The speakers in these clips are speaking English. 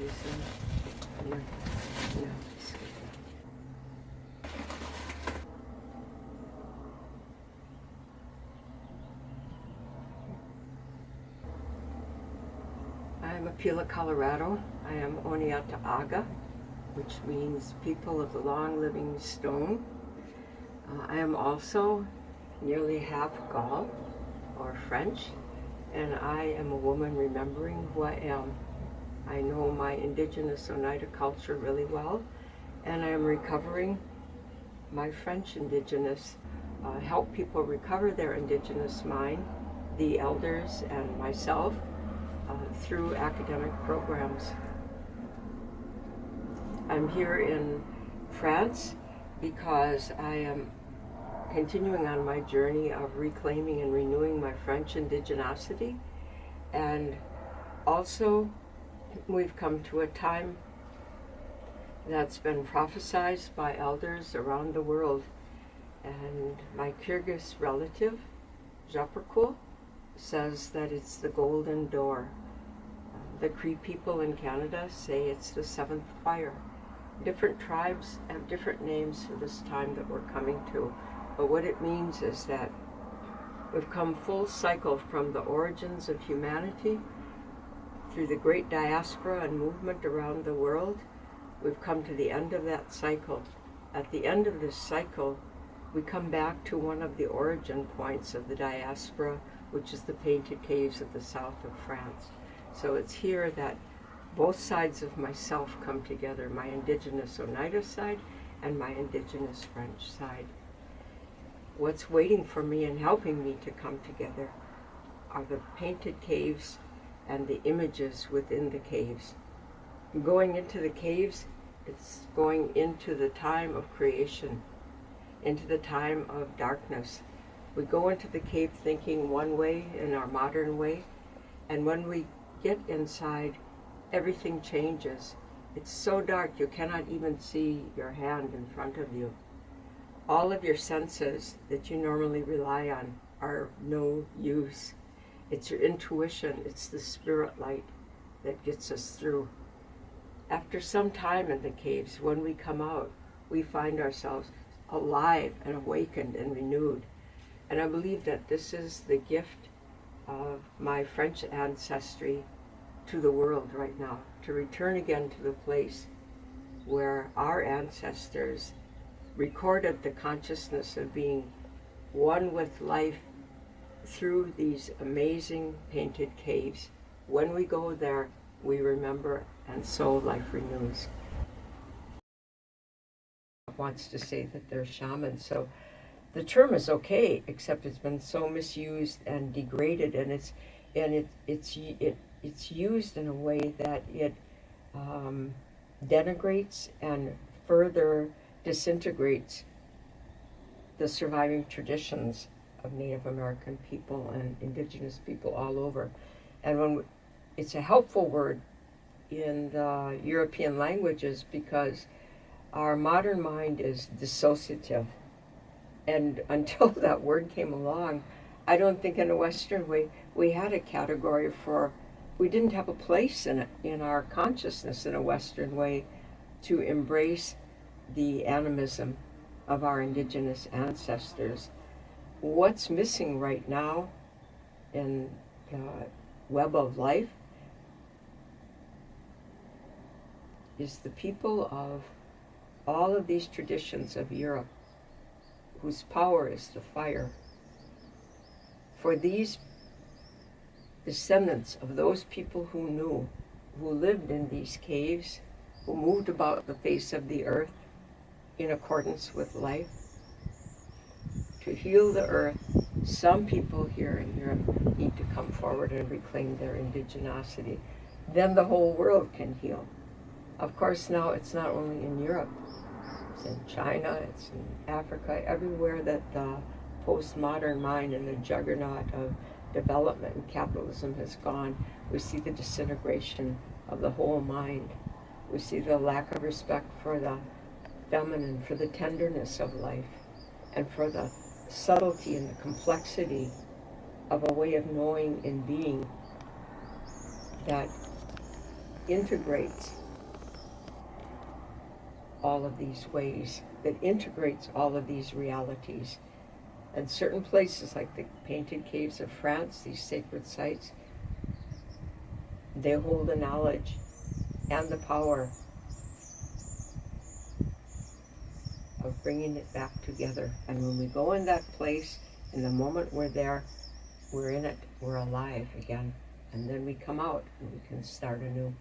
I'm a Pila, Colorado. I am Oneata Aga, which means people of the long living stone. I am also nearly half Gaul or French, and I am a woman remembering who I am. I know my indigenous Oneida culture really well, and I am recovering my French indigenous, help people recover their indigenous mind, the elders and myself, through academic programs. I'm here in France because I am continuing on my journey of reclaiming and renewing my French indigenosity, and also we've come to a time that's been prophesized by elders around the world, and my Kyrgyz relative, Japarkul, says that it's the golden door. The Cree people in Canada say it's the seventh fire. Different tribes have different names for this time that we're coming to, but what it means is that we've come full cycle from the origins of humanity through the great diaspora and movement around the world. We've come to the end of that cycle. At the end of this cycle, we come back to one of the origin points of the diaspora, which is the painted caves of the south of France. So it's here that both sides of myself come together, my indigenous Oneida side and my indigenous French side. What's waiting for me and helping me to come together are the painted caves and the images within the caves. Going into the caves, it's going into the time of creation, into the time of darkness. We go into the cave thinking one way, in our modern way, and when we get inside, everything changes. It's so dark you cannot even see your hand in front of you. All of your senses that you normally rely on are no use. It's your intuition, it's the spirit light that gets us through. After some time in the caves, when we come out, we find ourselves alive and awakened and renewed. And I believe that this is the gift of my French ancestry to the world right now, to return again to the place where our ancestors recorded the consciousness of being one with life through these amazing painted caves. When we go there, we remember, and so life renews. Wants to say that they're shamans, so the term is okay, except it's been so misused and degraded, and it's used in a way that it denigrates and further disintegrates the surviving traditions of Native American people and indigenous people all over. And when it's a helpful word in the European languages because our modern mind is dissociative. And until that word came along, I don't think in a Western way we had a category for, we didn't have a place in it, in our consciousness in a Western way to embrace the animism of our indigenous ancestors. What's missing right now in the web of life is the people of all of these traditions of Europe, whose power is the fire. For these descendants of those people who knew, who lived in these caves, who moved about the face of the earth in accordance with life, to heal the earth, some people here in Europe need to come forward and reclaim their indigenosity. Then the whole world can heal. Of course, now it's not only in Europe. It's in China, it's in Africa, everywhere that the postmodern mind and the juggernaut of development and capitalism has gone, we see the disintegration of the whole mind. We see the lack of respect for the feminine, for the tenderness of life, and for the subtlety and the complexity of a way of knowing and being that integrates all of these ways, that integrates all of these realities. And certain places like the painted caves of France, these sacred sites, they hold the knowledge and the power of bringing it back together. And when we go in that place, in the moment we're there, we're in it, we're alive again. And then we come out and we can start anew.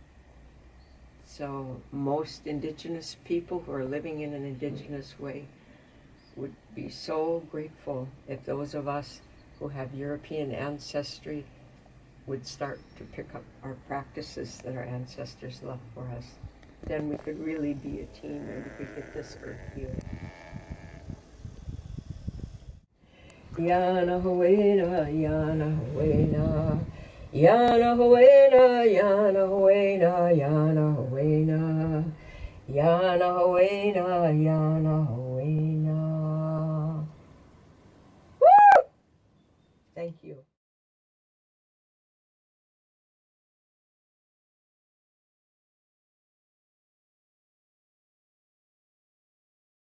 So most indigenous people who are living in an indigenous way would be so grateful if those of us who have European ancestry would start to pick up our practices that our ancestors left for us. Then we could really be a team and we could get this earth healed. Yana Huena, Yana Huena, Yana Huena, Yana Huena, Yana Huena, Yana Huena, Yana Huena.